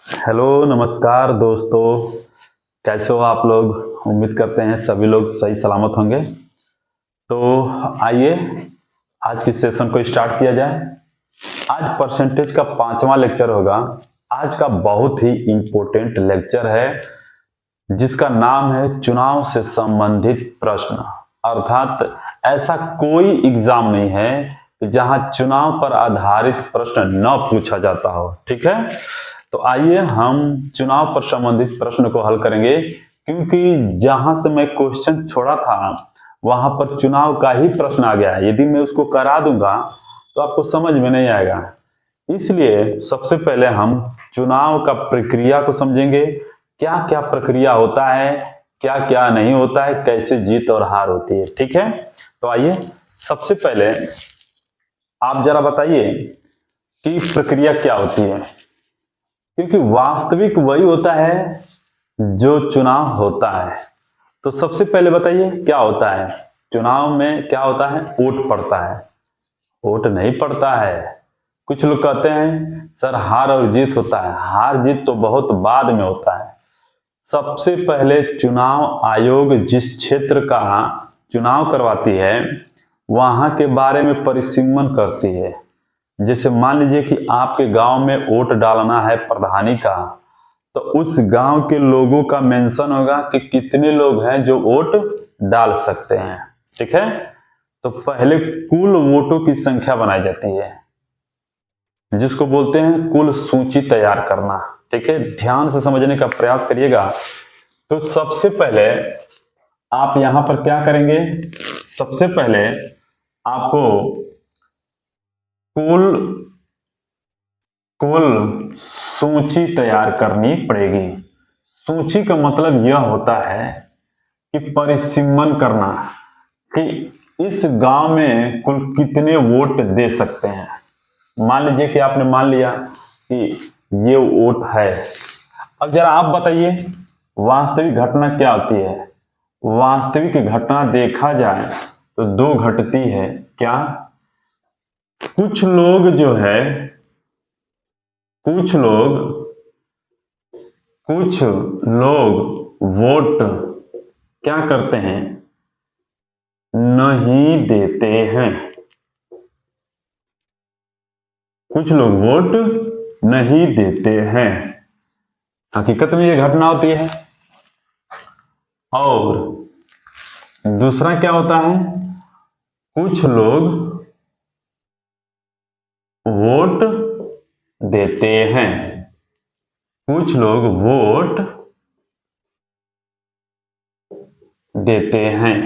Hello नमस्कार दोस्तों, कैसे हो आप लोग। उम्मीद करते हैं सभी लोग सही सलामत होंगे। तो आइए आज की सेशन को स्टार्ट किया जाए। आज परसेंटेज का 5वां लेक्चर होगा। आज का बहुत ही इम्पोर्टेंट लेक्चर है जिसका नाम है चुनाव से संबंधित प्रश्न। अर्थात ऐसा कोई एग्जाम नहीं है कि जहां चुनाव पर आधारित प्रश्न न पूछा जाता हो। ठीक है, तो आइए हम चुनाव पर संबंधित प्रश्न को हल करेंगे, क्योंकि जहां से मैं क्वेश्चन छोड़ा था वहां पर चुनाव का ही प्रश्न आ गया है। यदि मैं उसको करा दूंगा तो आपको समझ में नहीं आएगा। इसलिए सबसे पहले हम चुनाव का प्रक्रिया को समझेंगे, क्या क्या प्रक्रिया होता है, क्या क्या नहीं होता है, कैसे जीत और हार होती है। ठीक है, तो आइए सबसे पहले आप जरा बताइए कि प्रक्रिया क्या होती है, क्योंकि वास्तविक वही होता है जो चुनाव होता है। तो सबसे पहले बताइए क्या होता है चुनाव में। क्या होता है? वोट पड़ता है। वोट नहीं पड़ता है। कुछ लोग कहते हैं सर हार और जीत होता है। हार जीत तो बहुत बाद में होता है। सबसे पहले चुनाव आयोग जिस क्षेत्र का चुनाव करवाती है वहां के बारे में परिसीमन करती है। जैसे मान लीजिए कि आपके गांव में वोट डालना है प्रधानी का, तो उस गांव के लोगों का मेंशन होगा कि कितने लोग हैं जो वोट डाल सकते हैं। ठीक है, तो पहले कुल वोटों की संख्या बनाई जाती है जिसको बोलते हैं कुल सूची तैयार करना। ठीक है, ध्यान से समझने का प्रयास करिएगा। तो सबसे पहले आप यहां पर क्या करेंगे, सबसे पहले आपको कुल सूची तैयार करनी पड़ेगी। सूची का मतलब यह होता है कि परिसीमन करना कि इस गांव में कुल कितने वोट दे सकते हैं। मान लीजिए कि आपने मान लिया कि ये वोट है। अब जरा आप बताइए वास्तविक घटना क्या होती है। वास्तविक घटना देखा जाए तो दो घटती है। क्या? कुछ लोग जो है कुछ लोग वोट क्या करते हैं, नहीं देते हैं। कुछ लोग वोट नहीं देते हैं। हकीकत में यह घटना होती है। और दूसरा क्या होता है, कुछ लोग वोट देते हैं। कुछ लोग वोट देते हैं।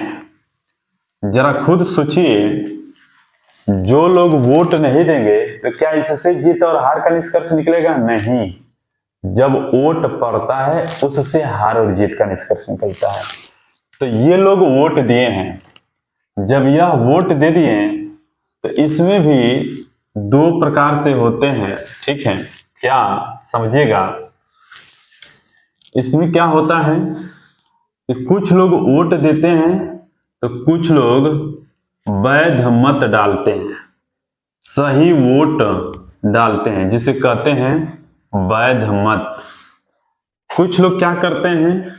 जरा खुद सोचिए, जो लोग वोट नहीं देंगे तो क्या इससे जीत और हार का निष्कर्ष निकलेगा? नहीं। जब वोट पड़ता है उससे हार और जीत का निष्कर्ष निकलता है। तो ये लोग वोट दिए हैं। जब यह वोट दे दिए तो इसमें भी दो प्रकार से होते हैं। ठीक है, क्या समझिएगा। इसमें क्या होता है कि कुछ लोग वोट देते हैं तो कुछ लोग वैध मत डालते हैं, सही वोट डालते हैं, जिसे कहते हैं वैध मत। कुछ लोग क्या करते हैं,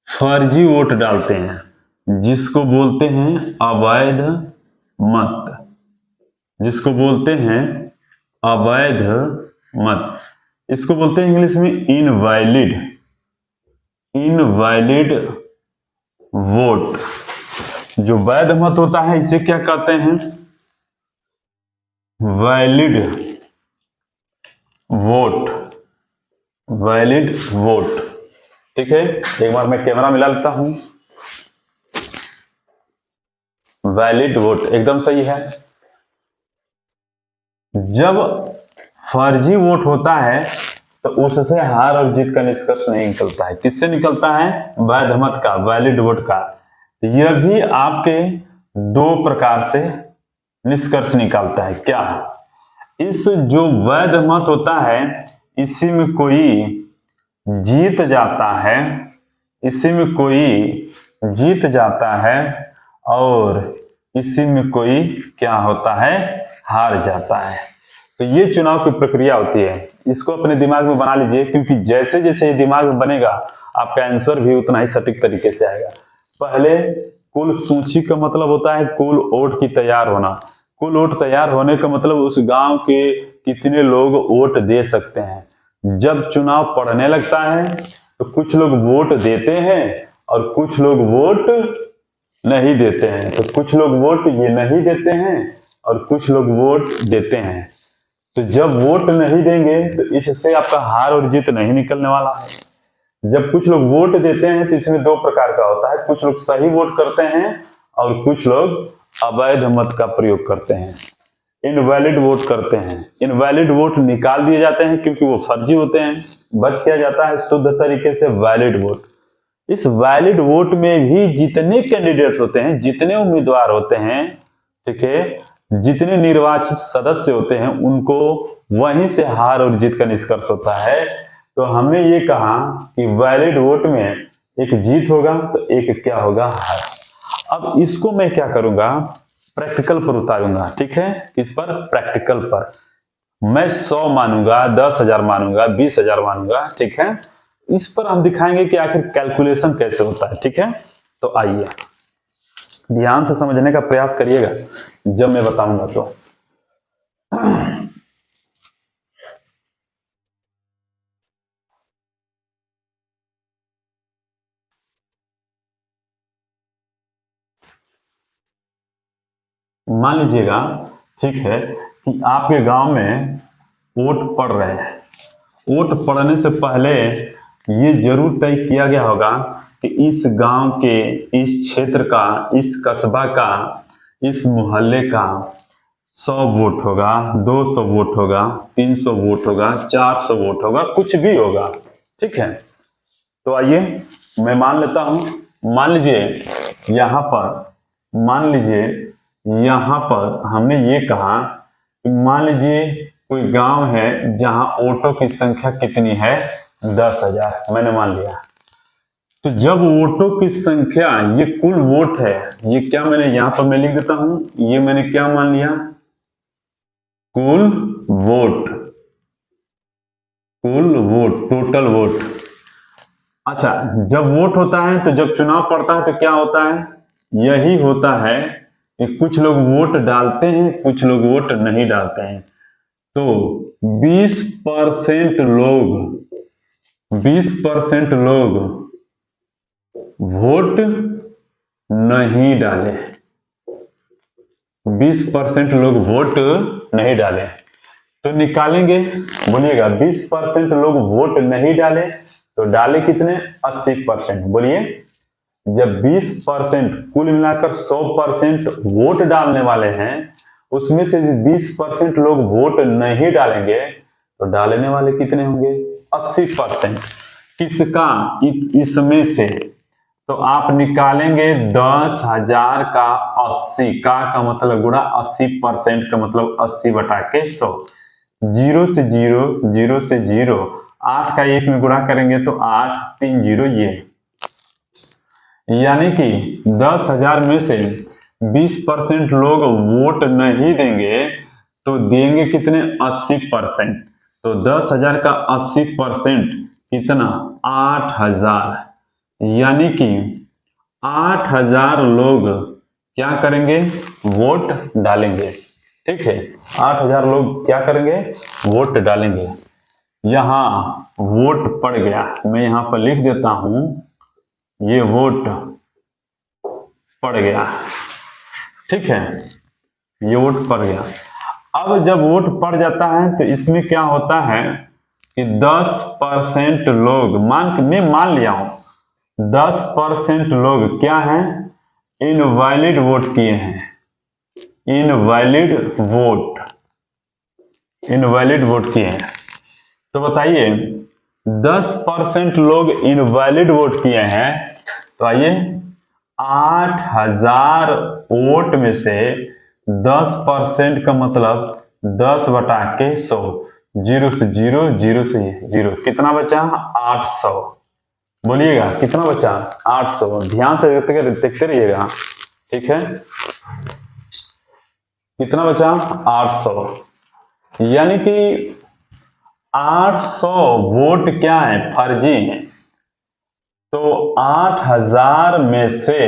फर्जी वोट डालते हैं, जिसको बोलते हैं अवैध मत। जिसको बोलते हैं अवैध मत, इसको बोलते हैं इंग्लिश में इनवैलिड वोट। जो वैध मत होता है इसे क्या कहते हैं, वैलिड वोट। ठीक है, एक बार मैं कैमरा मिला लेता हूं। वैलिड वोट एकदम सही है। जब फर्जी वोट होता है तो उससे हार और जीत का निष्कर्ष नहीं निकलता है। किससे निकलता है? वैध मत का, वैलिड वोट का। यह भी आपके दो प्रकार से निष्कर्ष निकालता है। क्या? इस जो वैध मत होता है इसी में कोई जीत जाता है, इसी में कोई जीत जाता है और इसी में कोई क्या होता है, हार जाता है। तो तो ये चुनाव की प्रक्रिया होती है, इसको अपने दिमाग में बना लीजिए, क्योंकि जैसे जैसे ये दिमाग में बनेगा आपका आंसर भी उतना ही सटीक तरीके से आएगा। पहले कुल सूची का मतलब होता है कुल वोट की तैयार होना। कुल वोट तैयार होने का मतलब उस गांव के कितने लोग वोट दे सकते हैं। जब चुनाव पड़ने लगता है तो कुछ लोग वोट देते हैं और कुछ लोग वोट नहीं देते हैं। तो कुछ लोग वोट ये नहीं देते हैं और कुछ लोग वोट देते हैं। तो जब वोट नहीं देंगे तो इससे आपका हार और जीत नहीं निकलने वाला है। जब कुछ लोग वोट देते हैं तो इसमें दो प्रकार का होता है, कुछ लोग सही वोट करते हैं और कुछ लोग अवैध मत का प्रयोग करते हैं, इनवैलिड वोट करते हैं। इनवैलिड वोट निकाल दिए जाते हैं क्योंकि वो फर्जी होते हैं, बच किया जाता है शुद्ध तरीके से वैलिड वोट। इस वैलिड वोट में भी जितने कैंडिडेट होते हैं, जितने उम्मीदवार होते हैं, ठीक है, जितने निर्वाचित सदस्य होते हैं, उनको वहीं से हार और जीत का निष्कर्ष होता है। तो हमने ये कहा कि वैलिड वोट में एक जीत होगा तो एक क्या होगा, हार। अब इसको मैं क्या करूंगा, प्रैक्टिकल पर उतारूंगा, ठीक है। किस पर, प्रैक्टिकल पर। मैं 100 मानूंगा, 10,000 मानूंगा, 20,000 मानूंगा, ठीक है। इस पर हम दिखाएंगे कि आखिर कैलकुलेशन कैसे होता है, ठीक है। तो आइए ध्यान से समझने का प्रयास करिएगा जब मैं बताऊंगा तो। मान लीजिएगा, ठीक है, कि आपके गांव में वोट पड़ रहे हैं। वोट पड़ने से पहले ये जरूर तय किया गया होगा कि इस गांव के, इस क्षेत्र का, इस कस्बा का, इस मोहल्ले का 100 वोट होगा, 200 वोट होगा, 300 वोट होगा, 400 वोट होगा, कुछ भी होगा, ठीक है। तो आइए मैं मान लेता हूं। मान लीजिए यहां पर हमने ये कहा कि मान लीजिए कोई गांव है जहां वोटों की संख्या कितनी है, 10,000 मैंने मान लिया। तो जब वोटों की संख्या, ये कुल वोट है, ये क्या मैंने यहां पर मैं लिख देता हूं, ये मैंने क्या मान लिया, कुल वोट, टोटल वोट। अच्छा, जब वोट होता है तो जब चुनाव पड़ता है तो क्या होता है, यही होता है कि कुछ लोग वोट डालते हैं, कुछ लोग वोट नहीं डालते हैं। तो 20% लोग वोट नहीं डाले, 20% लोग वोट नहीं डाले। तो निकालेंगे, बोलिएगा 20% लोग वोट नहीं डाले तो डाले कितने, 80%। बोलिए, जब 20% कुल मिलाकर 100% वोट डालने वाले हैं, उसमें से 20% लोग वोट नहीं डालेंगे तो डालने वाले कितने होंगे, 80%। किसका, इसमें से। तो आप निकालेंगे 10,000 का 80 का मतलब गुणा 80% का मतलब 80 बटा के 100। 0 से 0, 8 का 1 में गुणा करेंगे तो 8, 3 0 ये। यानी कि 10,000 में से 20% लोग वोट नहीं देंगे तो देंगे कितने, 80%। तो 10,000 का 80% कितना, 8,000। यानी कि 8,000 लोग क्या करेंगे, वोट डालेंगे, ठीक है। 8,000 लोग क्या करेंगे, वोट डालेंगे। यहां वोट पड़ गया, मैं यहां पर लिख देता हूं, ये वोट पड़ गया, ठीक है, ये वोट पड़ गया। अब जब वोट पड़ जाता है तो इसमें क्या होता है कि 10% लोग, मैं मान लिया हूं 10% लोग क्या हैं, इनवैलिड वोट किए हैं, इनवैलिड वोट किए हैं। तो बताइए 10% लोग इनवैलिड वोट किए हैं, तो आइए 8,000 वोट में से 10% का मतलब 10 बटा के 100, 0 से 0, 0 से 0, कितना बचा, 800। बोलिएगा कितना बचा, 800। ध्यान से देखते रहिएगा, ठीक है। कितना बचा, 800। यानी कि 800 वोट क्या है, फर्जी है। तो 8000 में से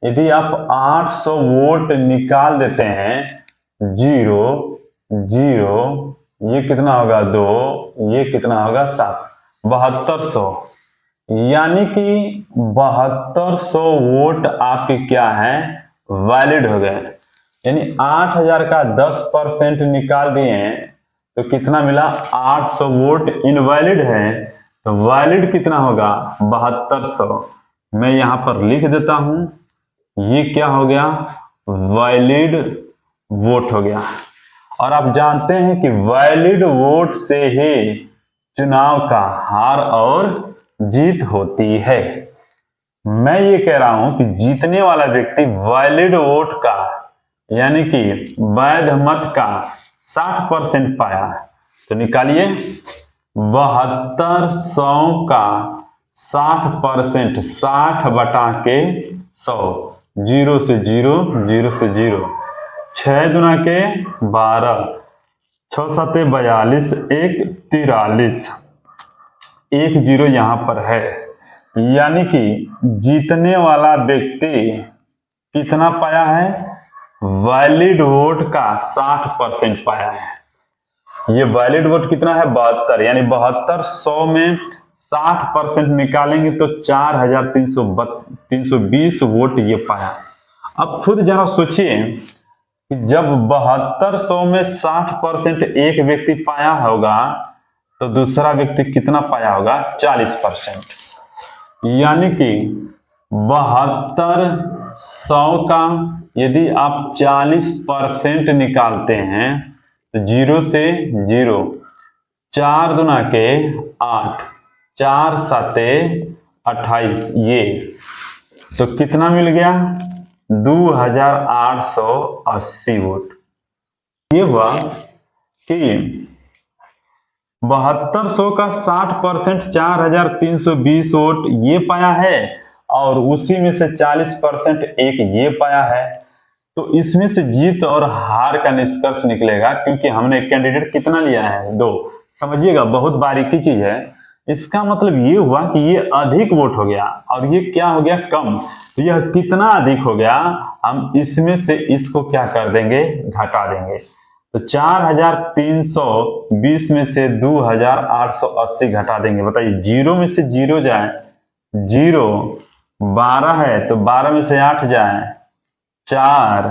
यदि आप 800 वोट निकाल देते हैं, 0 0, ये कितना होगा 2, ये कितना होगा 7, 7200। यानी कि 7200 वोट आपके क्या है, वैलिड हो गए। यानी 8000 का 10% निकाल दिए हैं तो कितना मिला, 800 वोट इनवैलिड है। तो वैलिड कितना होगा, 7200। मैं यहां पर लिख देता हूं, ये क्या हो गया, वैलिड वोट हो गया। और आप जानते हैं कि वैलिड वोट से ही चुनाव का हार और जीत होती है। मैं ये कह रहा हूं कि जीतने वाला व्यक्ति वैलिड वोट का यानी कि वैध मत का 60% पाया। तो निकालिए, 7200 का 60%, 60 बटा के 100, 0 से 0, 0 से 0, 6 दुना के 12, 6 7 42, 1 43, 1 0 यहां पर है। यानी कि जीतने वाला व्यक्ति कितना पाया है, वैलिड वोट का 60% पाया है। ये वैलिड वोट कितना है, 72। यानी 7200 में 60% निकालेंगे तो 4320 वोट ये पाया। अब खुद जरा सोचिए कि जब 7200 में 60% एक व्यक्ति पाया होगा तो दूसरा व्यक्ति कितना पाया होगा, 40%। यानी कि 7200 का यदि आप 40% निकालते हैं तो 0 से 0, 4 दुना के 8, 4 7 28, ये तो कितना मिल गया, 2880 वोट। ये हुआ कि 7200 का 60%, 4320 वोट ये पाया है और उसी में से 40% एक ये पाया है। तो इसमें से जीत और हार का निष्कर्ष निकलेगा, क्योंकि हमने कैंडिडेट कितना लिया है, 2। समझिएगा, बहुत बारीकी चीज है। इसका मतलब ये हुआ कि ये अधिक वोट हो गया और ये क्या हो गया, कम। तो यह कितना अधिक हो गया, हम इसमें से इसको क्या कर देंगे, घटा देंगे। तो 4320 में से 2880 घटा देंगे। बताइए, 0 में से 0 जाए, 0, 12 है तो 12 में से 8 जाए 4,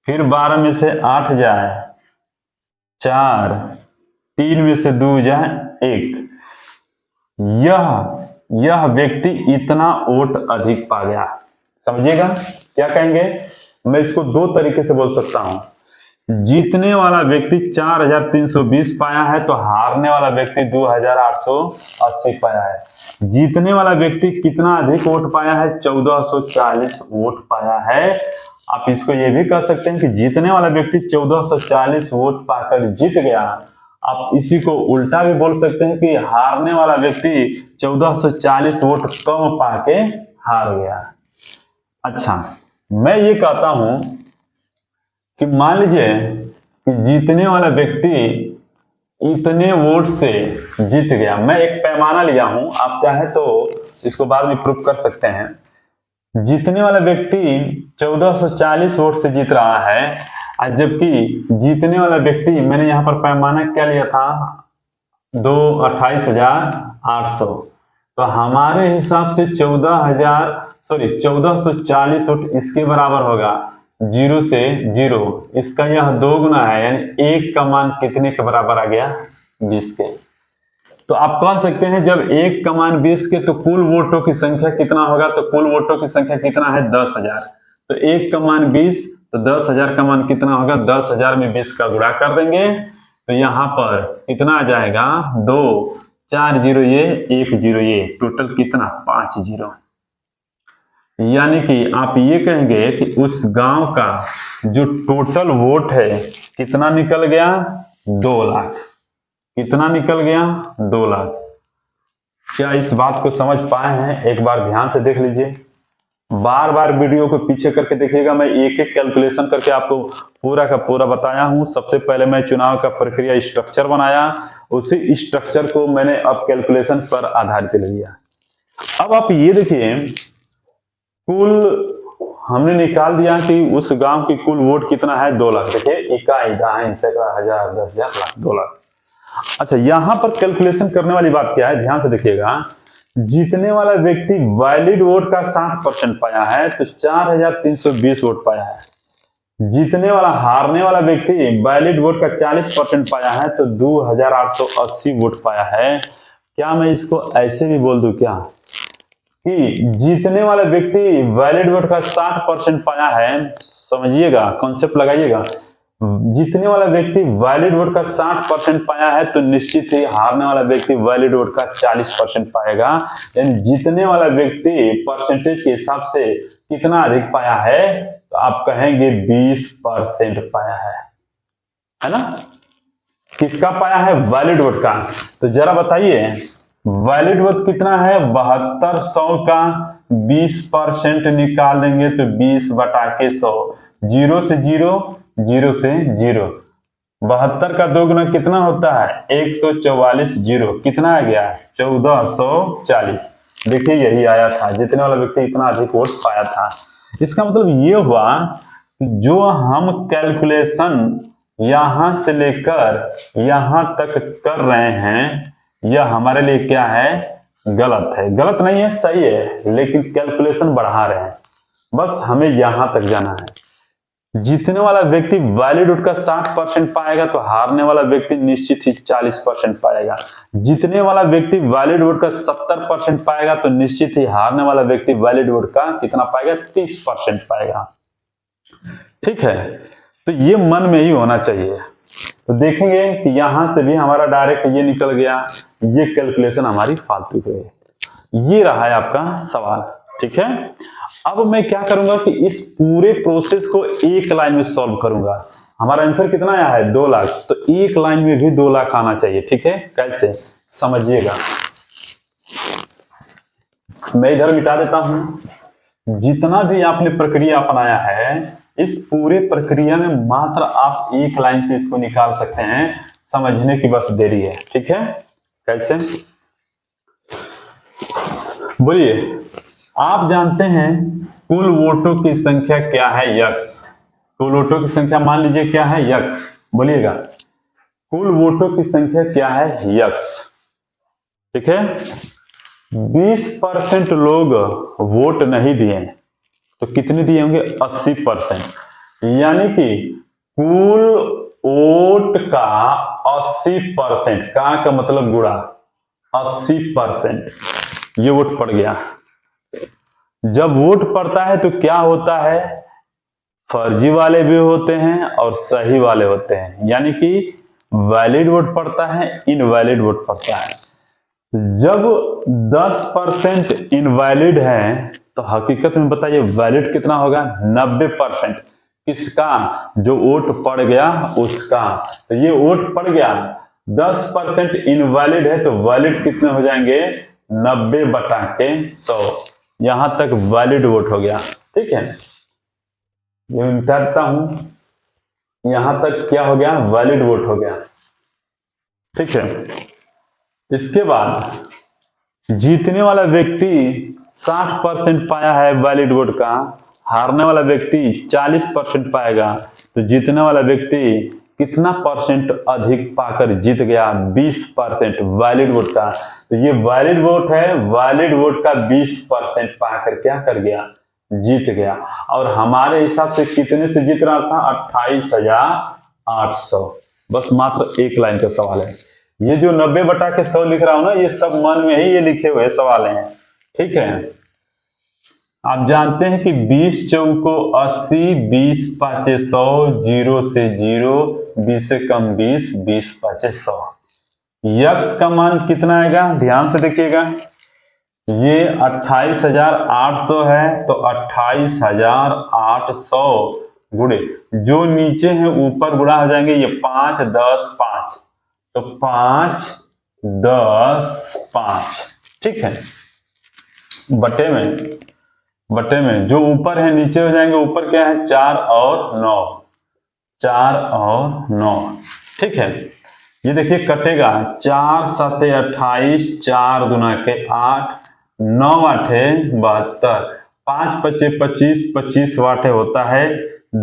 फिर 12 में से 8 जाए 4, 3 में से 2 जाए 1। यह व्यक्ति इतना वोट अधिक पा गया। समझिएगा क्या कहेंगे, मैं इसको 2 तरीके से बोल सकता हूं। जीतने वाला व्यक्ति 4320 पाया है तो हारने वाला व्यक्ति 2880 पाया है। जीतने वाला व्यक्ति कितना अधिक वोट पाया है, 1440 वोट पाया है। आप इसको ये भी कह सकते हैं कि जीतने वाला व्यक्ति 1440 वोट पाकर जीत गया। आप इसी को उल्टा भी बोल सकते हैं कि हारने वाला व्यक्ति 1440 वोट कम पाके हार गया। अच्छा, मैं ये कहता हूं कि मान लीजिए कि जीतने वाला व्यक्ति इतने वोट से जीत गया। मैं एक पैमाना लिया हूं, आप चाहे तो इसको बाद में प्रूफ कर सकते हैं। जीतने वाला व्यक्ति 1440 वोट से जीत रहा है, जबकि जीतने वाला व्यक्ति, मैंने यहां पर पैमाना क्या लिया था, 28,800। तो हमारे हिसाब से 1440 वोट इसके बराबर होगा, 0 से 0। इसका यह 2 गुना है, यानी 1 का मान कितने के बराबर आ गया, 20 के। तो आप कह सकते हैं जब 1 का मान 20 के तो कुल वोटों की संख्या कितना होगा, तो कुल वोटों की संख्या कितना है, 10,000। तो 1 का मान 20 तो 10,000 का मान कितना होगा, 10,000 में 20 का गुणा कर देंगे तो यहाँ पर कितना आ जाएगा, 2 4 0 ये 1 0 ये, टोटल कितना, 5 0। यानी कि आप ये कहेंगे कि उस गांव का जो टोटल वोट है कितना निकल गया, 2 लाख। कितना निकल गया, 2 लाख। क्या इस बात को समझ पाए हैं, एक बार ध्यान से देख लीजिए। बार बार वीडियो को पीछे करके देखिएगा, मैं एक एक कैलकुलेशन करके आपको पूरा का पूरा बताया हूं। सबसे पहले मैं चुनाव का प्रक्रिया स्ट्रक्चर बनाया, उसी स्ट्रक्चर को मैंने अब कैलकुलेशन पर आधारित लिया। अब आप ये देखिए, कुल हमने निकाल दिया कि उस गांव की कुल वोट कितना है, 2 लाख। देखिए, इकाई, दहाई, सैकड़ा, हजार, 10,000, लाख, 2 लाख। अच्छा, यहां पर कैलकुलेशन करने वाली बात क्या है, ध्यान से देखिएगा। जीतने वाला व्यक्ति वैलिड वोट का 60% पाया है तो 4,320 वोट पाया है। जीतने वाला, हारने वाला व्यक्ति वैलिड वोट का 40% पाया है तो 2,880 वोट पाया है। क्या मैं इसको ऐसे भी बोल दूं क्या कि जीतने वाला व्यक्ति वैलिड वोट का 60% पाया है? समझिएगा, कॉन्सेप्ट लगाइएगा। जीतने वाला व्यक्ति वैलिड वोट का 60% पाया है तो निश्चित ही हारने वाला व्यक्ति वैलिड वोट का 40% पाएगा। यानी जीतने वाला व्यक्ति परसेंटेज के हिसाब से कितना अधिक पाया है, तो आप कहेंगे 20% पाया है ना? किसका पाया है? वैलिड वोट का। तो जरा बताइए, वैलिड वोट कितना है? 7200 का 20% निकाल देंगे तो 20/100, 0 से 0, 0 से 0। 72 का 2 गुना कितना होता है? 144, 0 कितना आ गया? 1440। देखिए, यही आया था, जीतने वाला व्यक्ति इतना अधिक वोट पाया था। इसका मतलब ये हुआ कि जो हम कैलकुलेशन यहां से लेकर यहां तक कर रहे हैं, यह हमारे लिए क्या है? गलत है। गलत नहीं है, सही है, लेकिन कैलकुलेशन बढ़ा रहे हैं। बस हमें यहां तक जाना है। जीतने वाला व्यक्ति वैलिड वोट का 60% पाएगा तो हारने वाला व्यक्ति निश्चित ही 40% पाएगा। जीतने वाला व्यक्ति वैलिड वोट का 70% पाएगा तो निश्चित ही हारने वाला व्यक्ति वैलिड वोट का कितना पाएगा? 30% पाएगा। ठीक है, तो ये मन में ही होना चाहिए। तो देखेंगे कि यहां से भी हमारा डायरेक्ट ये निकल गया, ये कैलकुलेशन हमारी फालतू है। ये रहा है आपका सवाल। ठीक है, अब मैं क्या करूंगा कि इस पूरे प्रोसेस को एक लाइन में सॉल्व करूंगा। हमारा आंसर कितना आया है? 2 लाख। तो एक लाइन में भी 2 लाख आना चाहिए। ठीक है, कैसे समझिएगा। मैं इधर मिटा देता हूं। जितना भी आपने प्रक्रिया अपनाया है, इस पूरे प्रक्रिया में मात्र आप एक लाइन से इसको निकाल सकते हैं। समझने की बस देरी है। ठीक है, कैसे बोलिए। आप जानते हैं कुल वोटों की संख्या क्या है? यक्स। कुल वोटों की संख्या मान लीजिए क्या है? यक्स। बोलिएगा, कुल वोटों की संख्या क्या है? यक्स। ठीक है, 20% लोग वोट नहीं दिए तो कितने दिए होंगे? 80%। यानी कि कुल वोट का 80% का मतलब गुणा 80%, ये वोट पड़ गया। जब वोट पड़ता है तो क्या होता है? फर्जी वाले भी होते हैं और सही वाले होते हैं। यानी कि वैलिड वोट पड़ता है, इनवैलिड वोट पड़ता है। जब 10% इनवैलिड है तो हकीकत में बताइए वैलिड कितना होगा? 90%। किसका? जो वोट पड़ गया उसका। तो ये वोट पड़ गया, 10% इनवैलिड है तो वैलिड कितने हो जाएंगे? 90/100। यहां तक वैलिड वोट हो गया। ठीक है, ये मैं मिटा देता हूं। यहां तक क्या हो गया? वैलिड वोट हो गया। ठीक है, इसके बाद जीतने वाला व्यक्ति 60% पाया है वैलिड वोट का, हारने वाला व्यक्ति 40% पाएगा। तो जीतने वाला व्यक्ति कितना परसेंट अधिक पाकर जीत गया? 20% वैलिड वोट का। तो ये वैलिड वोट है, वैलिड वोट का 20% पाकर क्या कर गया? जीत गया। और हमारे हिसाब से कितने से जीत रहा था? 28,800। बस मात्र एक लाइन का सवाल है। ये जो 90/100 लिख रहा हूं ना, ये सब मन में ही ये लिखे हुए सवाल हैं। ठीक है, आप जानते हैं कि 20 चौको 80, 20 पाँचे 100, 0 से 0, 20 से कम 20, 20 पाँचे 100। यक्स का मान कितना आएगा? ध्यान से देखिएगा, ये 28,800 है तो 28,800 गुणे जो नीचे हैं ऊपर गुणा हो जाएंगे। ये 5, 10, 5, तो 5, 10, 5। ठीक है, बटे में बटे में जो ऊपर है नीचे हो जाएंगे। ऊपर क्या है 4 और 9, 4 और 9, ठीक है। ये देखिए कटेगा 4 7 28, 4 दूना के 8, 9 आठे 72, 5 पचे 25, 25 वाटे होता है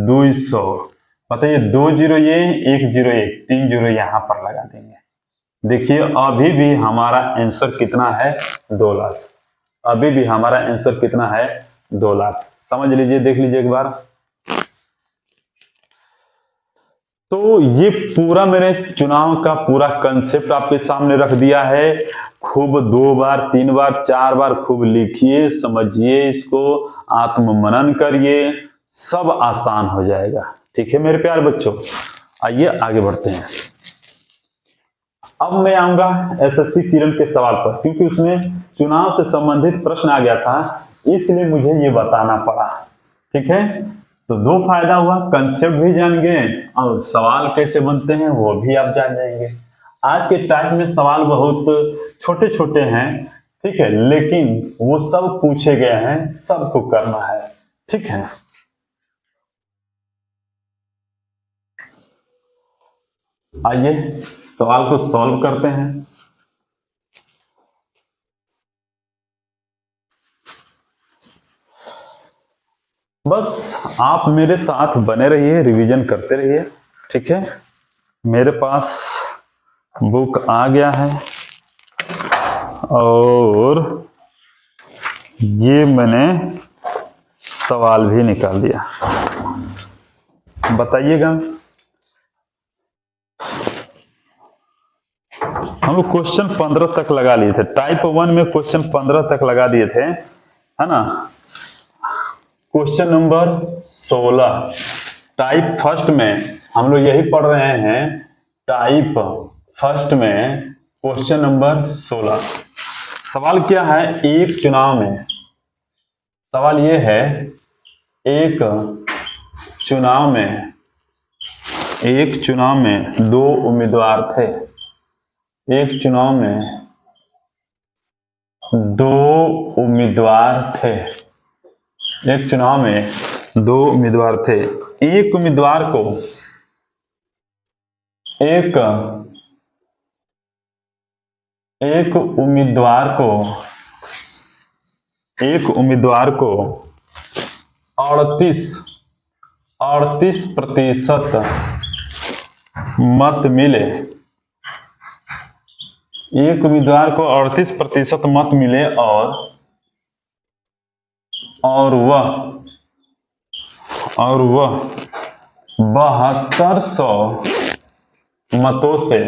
200। बताइए 2 जीरो ये 1 जीरो 1, 3 जीरो यहाँ पर लगा देंगे। देखिए अभी भी हमारा आंसर कितना है 2 लाख। अभी भी हमारा आंसर कितना है 2 लाख। समझ लीजिए, देख लीजिए एक बार। तो ये पूरा मैंने चुनाव का पूरा कंसेप्ट आपके सामने रख दिया है। खूब 2 बार 3 बार 4 बार खूब लिखिए, समझिए, इसको आत्ममनन करिए, सब आसान हो जाएगा। ठीक है मेरे प्यारे बच्चों, आइए आगे बढ़ते हैं। अब मैं आऊंगा एसएससी किरण के सवाल पर, क्योंकि उसमें चुनाव से संबंधित प्रश्न आ गया था, इसलिए मुझे ये बताना पड़ा। ठीक है, तो 2 फायदा हुआ, कंसेप्ट भी जान गए और सवाल कैसे बनते हैं वो भी आप जान जाएंगे। आज के टाइम में सवाल बहुत छोटे छोटे हैं, ठीक है, लेकिन वो सब पूछे गए हैं, सबको करना है। ठीक है, आइए सवाल को सॉल्व करते हैं। बस आप मेरे साथ बने रहिए, रिवीजन करते रहिए। ठीक है, मेरे पास बुक आ गया है और ये मैंने सवाल भी निकाल दिया। बताइएगा, हम लोग क्वेश्चन 15 तक लगा लिए थे। टाइप 1 में क्वेश्चन 15 तक लगा दिए थे, है ना। क्वेश्चन नंबर 16 टाइप फर्स्ट में हम लोग यही पढ़ रहे हैं। टाइप फर्स्ट में क्वेश्चन नंबर 16 सवाल क्या है, एक चुनाव में, सवाल ये है एक चुनाव में 2 उम्मीदवार थे। एक चुनाव में 2 उम्मीदवार थे। एक चुनाव में 2 उम्मीदवार थे। एक उम्मीदवार को एक उम्मीदवार को 38% मत मिले। एक उम्मीदवार को 38% मत मिले और वह 7200 मतों से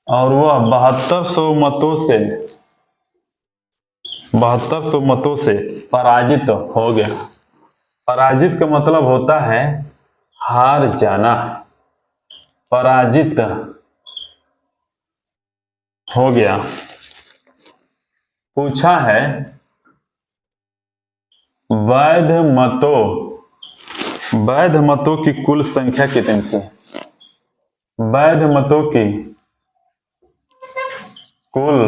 7200 मतों से पराजित हो गया। पराजित का मतलब होता है हार जाना। पराजित हो गया। पूछा है वैध मतों की कुल संख्या कितनी थी। वैध मतों की कुल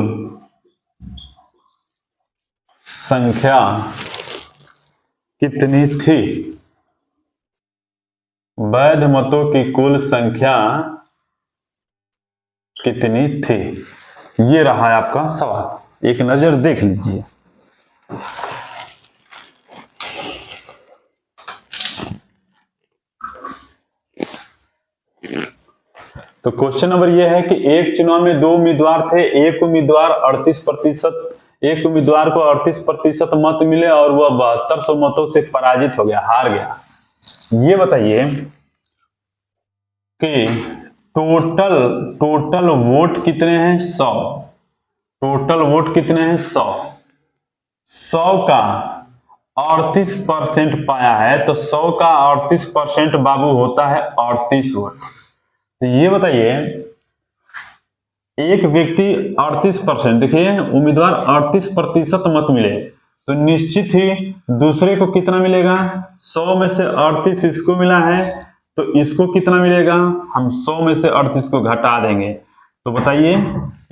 संख्या कितनी थी। वैध मतों की कुल संख्या कितनी थी। ये रहा है आपका सवाल, एक नजर देख लीजिए। तो क्वेश्चन नंबर ये है कि एक चुनाव में 2 उम्मीदवार थे। एक उम्मीदवार एक उम्मीदवार को 38% मत मिले और वह 7200 मतों से पराजित हो गया, हार गया। ये बताइए कि टोटल वोट कितने हैं 100। टोटल वोट कितने हैं 100 का 38% पाया है, तो 100 का 38% बाबू होता है 38 वोट। तो ये बताइए एक व्यक्ति 38%, देखिए उम्मीदवार 38% मत मिले, तो निश्चित ही दूसरे को कितना मिलेगा। 100 में से 38 इसको मिला है, तो इसको कितना मिलेगा। हम 100 में से 38 को घटा देंगे, तो बताइए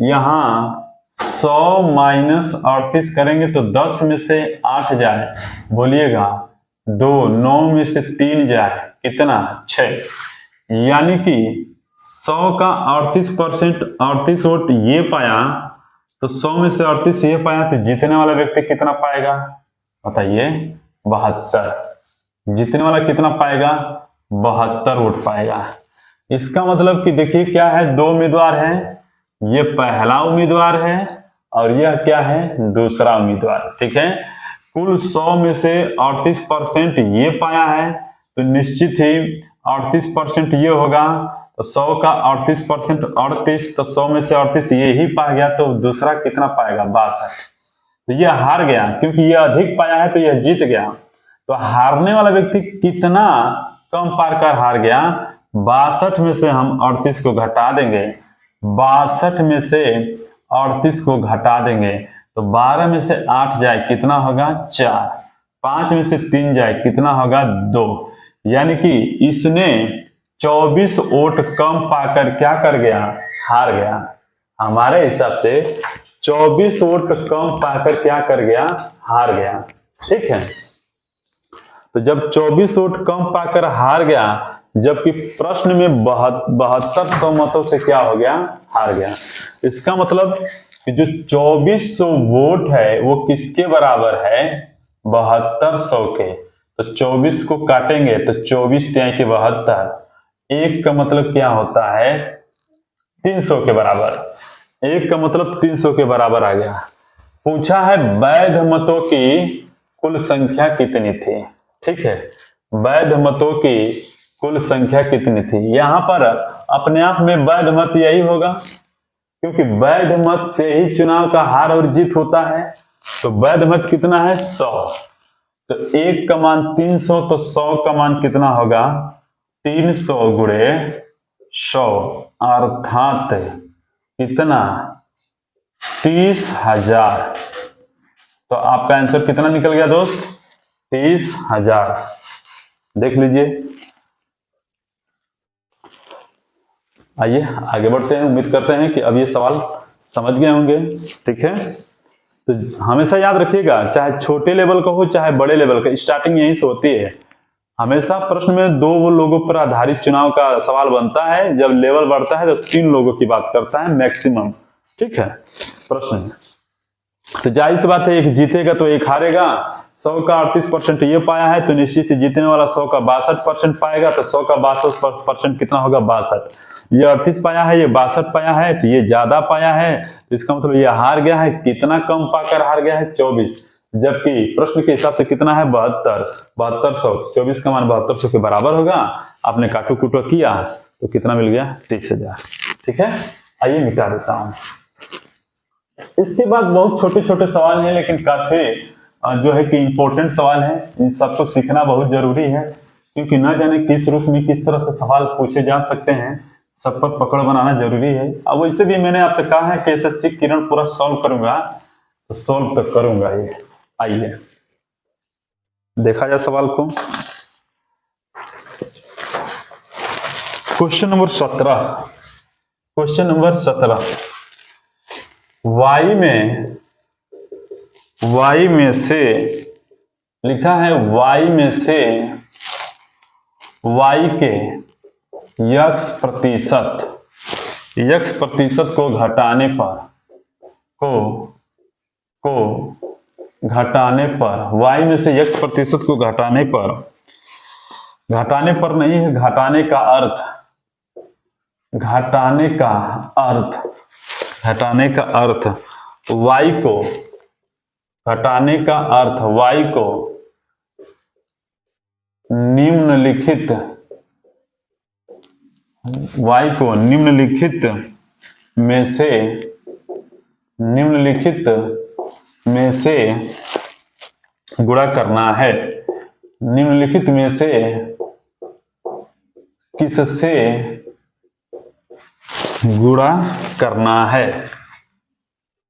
यहाँ 100 माइनस 38 करेंगे तो 10 में से 8 जाए, बोलिएगा 2, 9 में से 3 जाए, कितना 6, यानी कि 100 का 38%, 38 वोट ये पाया, तो 100 में से 38 ये पाया, तो जीतने वाला व्यक्ति कितना पाएगा बताइए? 72। जीतने वाला कितना पाएगा? 72 वोट पाएगा। इसका मतलब कि देखिए क्या है, 2 उम्मीदवार हैं, ये पहला उम्मीदवार है और यह क्या है, दूसरा उम्मीदवार। ठीक है, कुल 100 में से 38% ये पाया है, तो निश्चित ही 38% ये होगा, तो 100 का 38% 38, तो 100 में से 38 ये ही पा गया, तो दूसरा कितना पाएगा? 62। तो ये हार गया, क्योंकि ये अधिक पाया है तो यह जीत गया। तो हारने वाला व्यक्ति कितना कम पार कर हार गया? 62 में से हम 38 को घटा देंगे, 62 में से 38 को घटा देंगे, तो 12 में से 8 जाए, कितना होगा? 4, 5 में से 3 जाए, कितना होगा? 2, यानी कि इसने 24 वोट कम पाकर क्या कर गया? हार गया। हमारे हिसाब से 24 वोट कम पाकर क्या कर गया? हार गया। ठीक है, तो जब 24 वोट कम पाकर हार गया, जबकि प्रश्न में 7200 मतों से क्या हो गया? हार गया। इसका मतलब कि जो 2400 वोट है वो किसके बराबर है? 7200 के। तो 24 को काटेंगे तो 24 के 72, एक का मतलब क्या होता है? 300 के बराबर। एक का मतलब 300 के बराबर आ गया। पूछा है वैध मतों की कुल संख्या कितनी थी? ठीक है, वैध मतों की कुल संख्या कितनी थी? यहां पर अपने आप में वैध मत यही होगा, क्योंकि वैध मत से ही चुनाव का हार और जीत होता है। तो वैध मत कितना है? 100। तो 1 का मान 300, तो 100 का मान कितना होगा? 300 गुणे 100, अर्थात कितना? 30,000। तो आपका आंसर कितना निकल गया दोस्त? 30,000। देख लीजिए। आइए आगे बढ़ते हैं। उम्मीद करते हैं कि अब ये सवाल समझ गए होंगे। ठीक है, तो हमेशा याद रखिएगा, चाहे छोटे लेवल का हो चाहे बड़े लेवल का, स्टार्टिंग यहीं से होती है। हमेशा प्रश्न में 2 लोगों पर आधारित चुनाव का सवाल बनता है, जब लेवल बढ़ता है तो 3 लोगों की बात करता है मैक्सिमम। ठीक है, प्रश्न तो जाहिर सी बात है, एक जीतेगा तो एक हारेगा। 100 का 38% ये पाया है, तो निश्चित ही जीतने वाला 100 का 62% पाएगा, तो 100 का 62% कितना होगा? 62। ये 38 पाया है, ये 62 पाया है, तो ये ज्यादा पाया है, तो इसका मतलब ये हार गया है। कितना कम पाकर हार गया है? 24। जबकि प्रश्न के हिसाब से कितना है? 7200। 24 का मान 7200 के बराबर होगा। आपने काटो कुटो किया तो कितना मिल गया? 30,000। ठीक है, आइए मिटा देता हूं। इसके बाद बहुत छोटे छोटे सवाल हैं, लेकिन काफी जो है कि इंपॉर्टेंट सवाल है। इन सबको सीखना बहुत जरूरी है, क्योंकि न जाने किस रूप में किस तरह से सवाल पूछे जा सकते हैं, सब पर पकड़ बनाना जरूरी है। अब वैसे भी मैंने आपसे कहा है कि एसएससी किरण पूरा सॉल्व करूंगा, तो सॉल्व तो करूंगा ही। आइए देखा जाए सवाल को। Question number 17। Question number 17, y में से लिखा है, y में से y के x प्रतिशत को घटाने पर y में से x प्रतिशत को घटाने पर नहीं है, घटाने का अर्थ y को घटाने का अर्थ y को निम्नलिखित में से गुणा करना है। निम्नलिखित में से किससे गुणा करना है?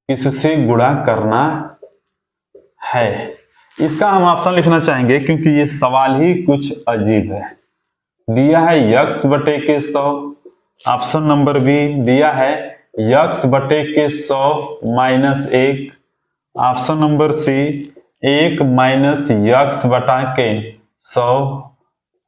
किससे गुणा करना है? इसका हम ऑप्शन लिखना चाहेंगे, क्योंकि ये सवाल ही कुछ अजीब है। दिया है x बटे के 100, ऑप्शन नंबर बी दिया है यक्स बटे के 100 minus 1। Option number C 1 minus X बटा के 100।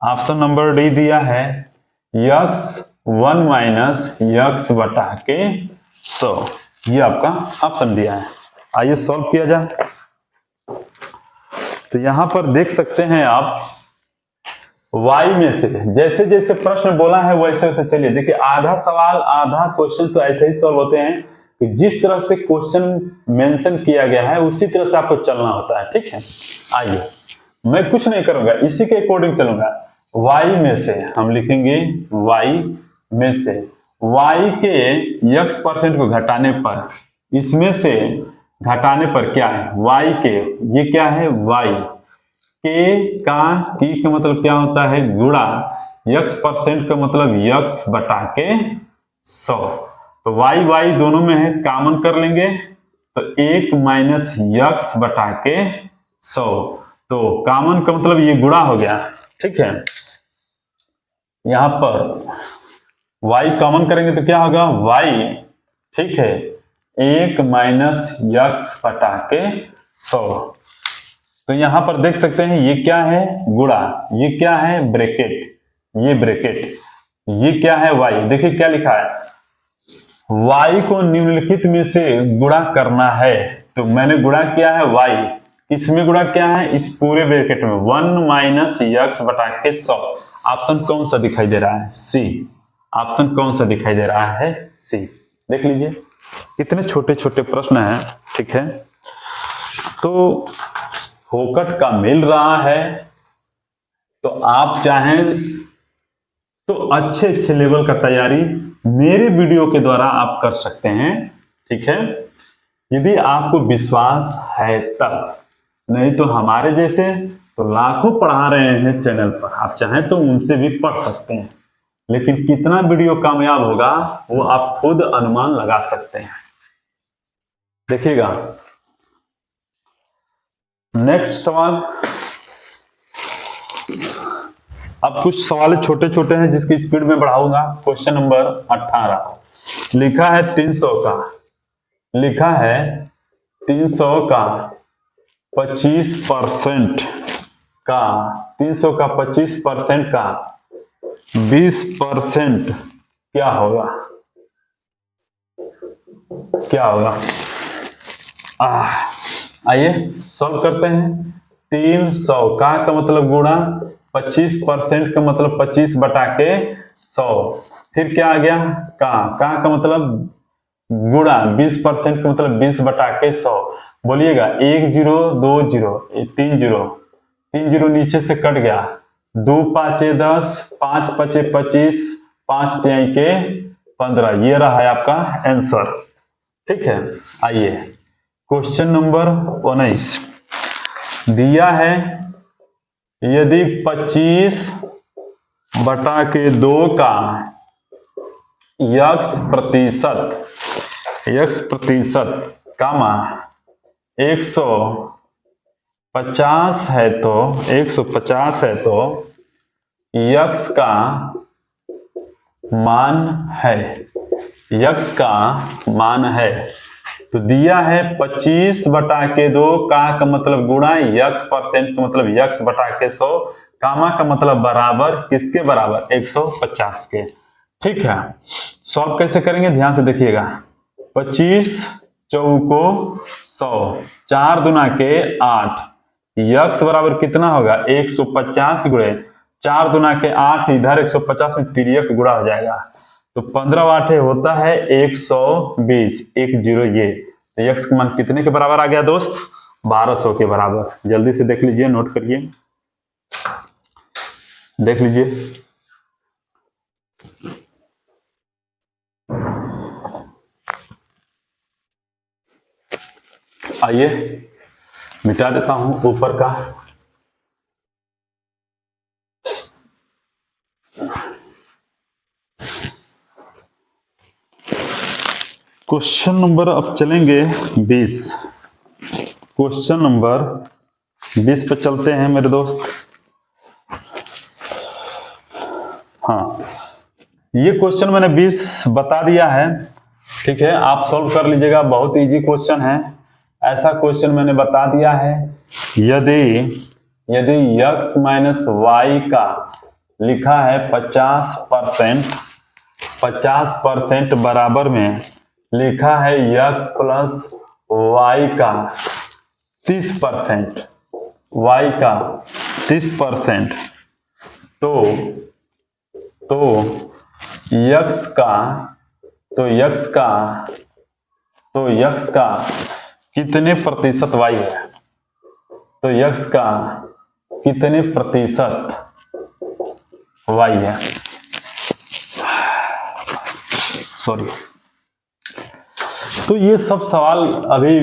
ऑप्शन नंबर डी दिया है यक्स 1 माइनस यक्स बटा के 100। ये आपका ऑप्शन दिया है। आइए सॉल्व किया जाए। तो यहां पर देख सकते हैं आप y में से जैसे जैसे प्रश्न बोला है वैसे वैसे चलिए देखिए, आधा सवाल आधा क्वेश्चन तो ऐसे ही सॉल्व होते हैं कि जिस तरह से क्वेश्चन मेंशन किया गया है उसी तरह से आपको चलना होता है। ठीक है, आइए मैं कुछ नहीं करूंगा, इसी के अकॉर्डिंग चलूंगा। y में से हम लिखेंगे y में से y के x परसेंट को घटाने पर, इसमें से घटाने पर क्या है y के, ये क्या है y के का की का मतलब क्या होता है गुणा x परसेंट का मतलब x बटा के 100। तो y दोनों में है, कॉमन कर लेंगे तो 1 माइनस x बटा के 100। तो कॉमन का मतलब ये गुणा हो गया। ठीक है, यहां पर y कॉमन करेंगे तो क्या होगा y, ठीक है, 1 माइनस x बटा के 100। तो यहां पर देख सकते हैं ये क्या है गुणा, ये क्या है ब्रैकेट, ये ब्रैकेट, ये क्या है y। देखिए क्या लिखा है y को निम्नलिखित में से गुणा करना है। तो मैंने गुणा किया है y, किसमें गुणा किया है इस पूरे ब्रैकेट में 1 माइनस x बटा के 100। ऑप्शन कौन सा दिखाई दे रहा है सी। ऑप्शन कौन सा दिखाई दे रहा है सी। देख लीजिए कितने छोटे छोटे प्रश्न हैं। ठीक है, तो फोकट का मिल रहा है तो आप चाहें तो अच्छे अच्छे लेवल का तैयारी मेरे वीडियो के द्वारा आप कर सकते हैं। ठीक है, यदि आपको विश्वास है तब, नहीं तो हमारे जैसे तो लाखों पढ़ा रहे हैं चैनल पर, आप चाहें तो उनसे भी पढ़ सकते हैं, लेकिन कितना वीडियो कामयाब होगा वो आप खुद अनुमान लगा सकते हैं। देखिएगा नेक्स्ट सवाल। अब कुछ सवाल छोटे छोटे हैं जिसकी स्पीड में बढ़ाऊंगा। क्वेश्चन नंबर 18 लिखा है 300 का, लिखा है 300 का 25% का, 300 का 25% का 20% क्या होगा, क्या होगा। आइए सॉल्व करते हैं। 300 का मतलब गुणा, 25% का मतलब 25 बटा के 100, फिर क्या आ गया का मतलब गुणा, 20% का मतलब 20 बटा के 100। बोलिएगा 1 0 2 0 3 0, 3 0 नीचे से कट गया, 2 5 10, 5 5 25, 5 3 के 15। ये रहा है आपका आंसर। ठीक है, आइए क्वेश्चन नंबर 19 दिया है यदि 25 बटा के 2 का x प्रतिशत कामा 150 है तो 150 है तो x का मान है, x का मान है। तो दिया है 25 बटा के 2 का मतलब गुणा x परसेंट का मतलब x बटा के 100, कामा का मतलब बराबर किसके बराबर 150 के। ठीक है, सॉल्व कैसे करेंगे ध्यान से देखिएगा। 25 चौको 100, 4 दूना के 8, x बराबर कितना होगा 150 गुणे 4 दूना के 8, इधर 150 में तिर्यक गुणा हो जाएगा, तो 15 8 होता है 120, 10 ये। तो x का मान कितने के बराबर आ गया दोस्त 1200 के बराबर। जल्दी से देख लीजिए, नोट करिए, देख लीजिए। आइए मिटा देता हूं ऊपर का। क्वेश्चन नंबर अब चलेंगे 20। क्वेश्चन नंबर 20 पे चलते हैं मेरे दोस्त। हाँ, ये क्वेश्चन मैंने 20 बता दिया है। ठीक है, आप सॉल्व कर लीजिएगा, बहुत इजी क्वेश्चन है। ऐसा क्वेश्चन मैंने बता दिया है, यदि x माइनस वाई का लिखा है 50% बराबर में लिखा है x प्लस वाई का 30%, y का 30%, तो x का कितने प्रतिशत y है? तो x का कितने प्रतिशत y है? सॉरी, तो ये सब सवाल अभी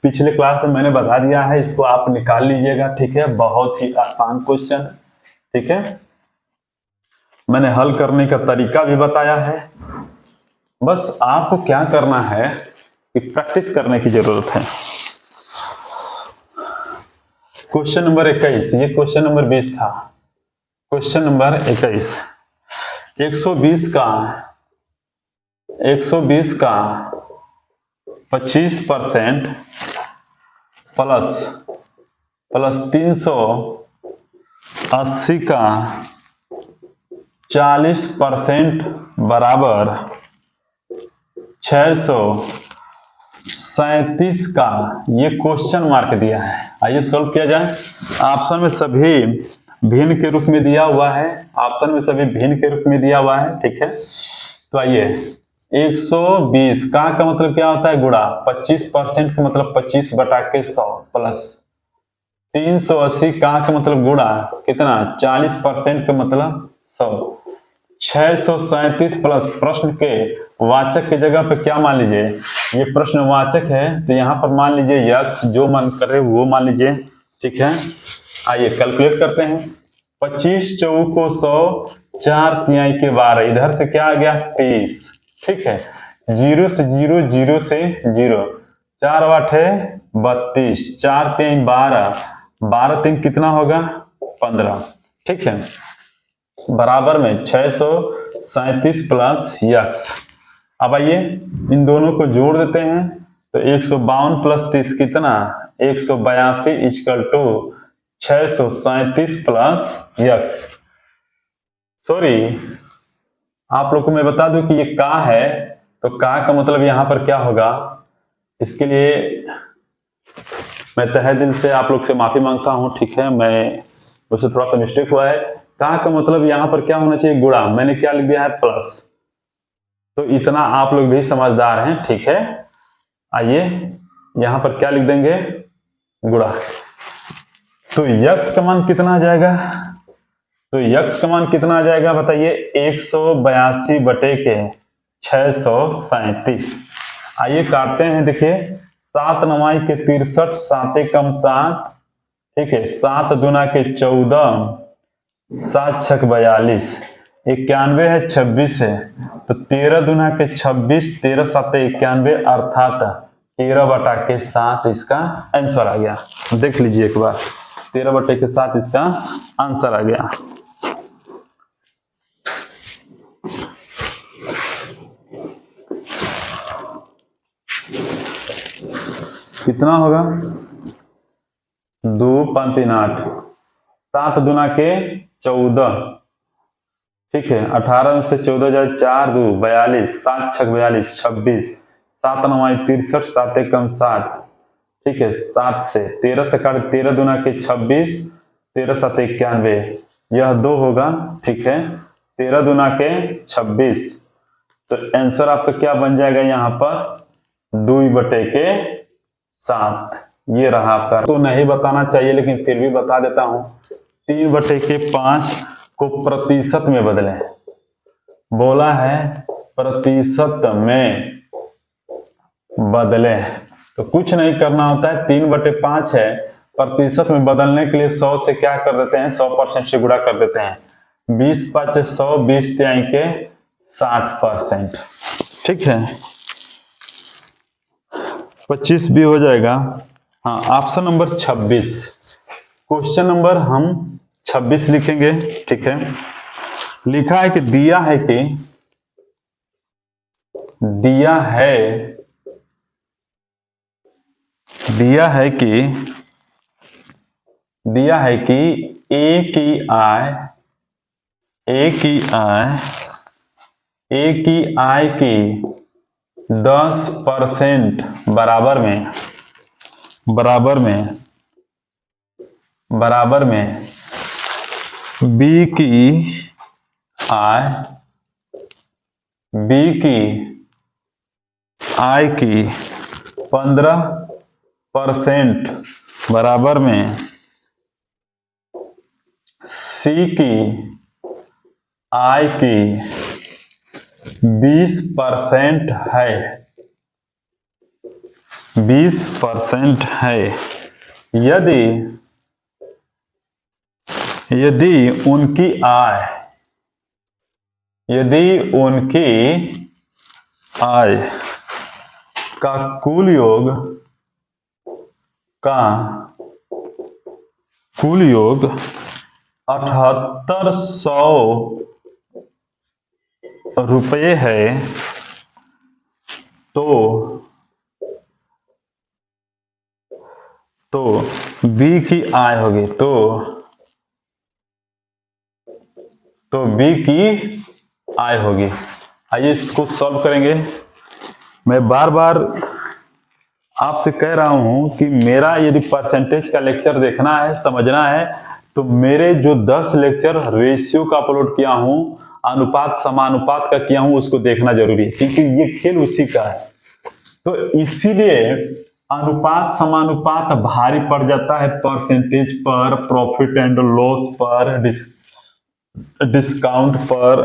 पिछले क्लास में मैंने बता दिया है, इसको आप निकाल लीजिएगा। ठीक है, बहुत ही आसान क्वेश्चन है। ठीक है, मैंने हल करने का तरीका भी बताया है। बस आपको क्या करना है कि प्रैक्टिस करने की जरूरत है। क्वेश्चन नंबर 21, ये क्वेश्चन नंबर 20 था। क्वेश्चन नंबर 21, 120 का 25% प्लस 380 का 40% बराबर 637 का, ये क्वेश्चन मार्क दिया है। आइए सॉल्व किया जाए। ऑप्शन में सभी भिन्न के रूप में दिया हुआ है, ऑप्शन में सभी भिन्न के रूप में दिया हुआ है। ठीक है, तो आइए 120 का मतलब क्या होता है? गुणा 25% का मतलब 25 बटा के 100 प्लस 380 का मतलब गुणा कितना? 40% का मतलब 100, 637 प्लस प्रश्न के वाचक की जगह पे क्या मान लीजिए? ये प्रश्नवाचक है, तो यहाँ पर मान लीजिए यक्स, जो मन करे वो मान लीजिए। ठीक है, आइए कैलकुलेट करते हैं। 25 चौक को 100, 4 तिहाई के 12, इधर से क्या आ गया? 30। ठीक है, 0 से 0, 0 से 0, 4 8 है 32, 4 3 12, 12 3 कितना होगा? 15। ठीक है, बराबर में 637 प्लस यक्स। अब आइए इन दोनों को जोड़ देते हैं, तो 152 प्लस 30 कितना? 182 equal to 637 plus X. Sorry, आप लोग को मैं बता दूं कि ये का है, तो का मतलब यहाँ पर क्या होगा? इसके लिए मैं तहे दिल से आप लोग से माफी मांगता हूँ। ठीक है, मैं मुझसे थोड़ा सा मिस्टेक हुआ है। का मतलब यहाँ पर क्या होना चाहिए? गुणा, मैंने क्या लिख दिया है? प्लस। तो इतना आप लोग भी समझदार हैं। ठीक है, आइए यहां पर क्या लिख देंगे? गुणा। तो यक्स का मान कितना आ जाएगा? तो यक्स का मान कितना आ जाएगा बताइए? 182 बटे के 637। आइए काटते हैं। देखिए 7 9 के 63, 7 कम 7। ठीक है, 7 दूना के 14, 7 6 42, 91 है 26 है, तो 13 दूना के 26, 13 7 91, अर्थात 13 बटा के 7 इसका आंसर आ गया। देख लीजिए एक बार, 13 बटे के 7 इसका आंसर आ गया। कितना होगा? 2 5 3 8, 7 दूना के 14। ठीक है, 18 से 14 जाए 4 2 42, 7 6 42, 26, 7 9 63, 7 कम 7। ठीक है, 7 से 13 से काट, 13 दूना के 26, 13 7 91, यह 2 होगा। ठीक है, 13 दूना के 26, तो आंसर आपका क्या बन जाएगा? यहाँ पर 2 बटे के 7, ये रहा आपका। तो नहीं बताना चाहिए लेकिन फिर भी बता देता हूं। 3 बटे के 5 को प्रतिशत में बदलें, बोला है प्रतिशत में बदलें, तो कुछ नहीं करना होता है। 3 बटे 5 है, प्रतिशत में बदलने के लिए 100 से क्या कर देते हैं? 100% से गुणा कर देते हैं। 20 5 100, 20 तिहाई के 60%। ठीक है, 25 भी हो जाएगा। हाँ, ऑप्शन नंबर 26, क्वेश्चन नंबर हम 26 लिखेंगे। ठीक है, लिखा है कि दिया है कि दिया है कि ए की आय की 10% बराबर में बी की आय की 15% बराबर में सी की आय की 20% है यदि उनकी आय का कुल योग 7800 रुपये है तो बी की आय होगी तो बी की आय होगी। आइए इसको सॉल्व करेंगे। मैं बार बार आपसे कह रहा हूं कि मेरा यदि परसेंटेज का लेक्चर देखना है, समझना है, तो मेरे जो 10 लेक्चर रेशियो का अपलोड किया हूं, अनुपात समानुपात का किया हूं, उसको देखना जरूरी है, क्योंकि ये खेल उसी का है। तो इसीलिए अनुपात समानुपात भारी पड़ जाता है परसेंटेज पर, प्रॉफिट एंड लॉस पर, डिस्काउंट पर,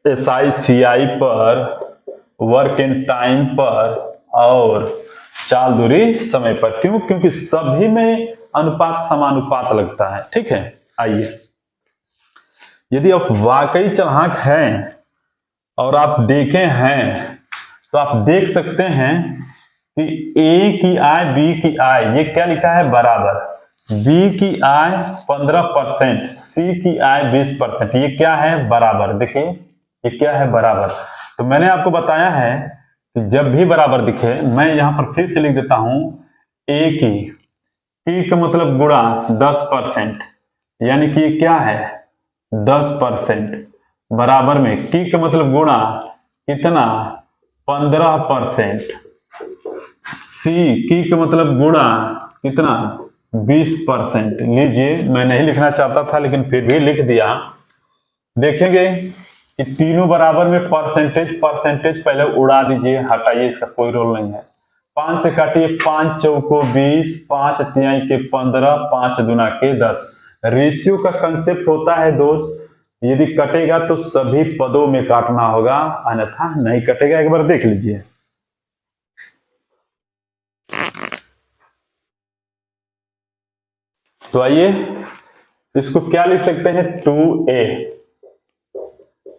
SICI पर, वर्क एंड टाइम पर और चाल दूरी समय पर। क्यों? क्योंकि सभी में अनुपात समानुपात लगता है। ठीक है, आइए, यदि आप वाकई चालाक हैं और आप देखे हैं तो आप देख सकते हैं कि ए की आय बी की आय, ये क्या लिखा है? बराबर। बी की आय 15%, सी की आय 20%, ये क्या है? बराबर। देखिए ये क्या है? बराबर। तो मैंने आपको बताया है कि जब भी बराबर दिखे, मैं यहां पर फिर से लिख देता हूं, ए की का मतलब गुणा 10%, यानी कि ये क्या है? 10%, बराबर में की का मतलब गुणा कितना? 15%, सी की का मतलब गुणा कितना? 20%। लीजिए, मैं नहीं लिखना चाहता था लेकिन फिर भी लिख दिया। देखेंगे कि तीनों बराबर में परसेंटेज पहले उड़ा दीजिए, हटाइए, इसका कोई रोल नहीं है। 5 से काटिए, 5 चौको 20, 5 तिहाई के 15, 5 दूना के 10। रेशियो का कंसेप्ट होता है दोस्त, यदि कटेगा तो सभी पदों में काटना होगा, अन्यथा नहीं कटेगा। एक बार देख लीजिए। तो आइए इसको क्या लिख सकते हैं? 2a।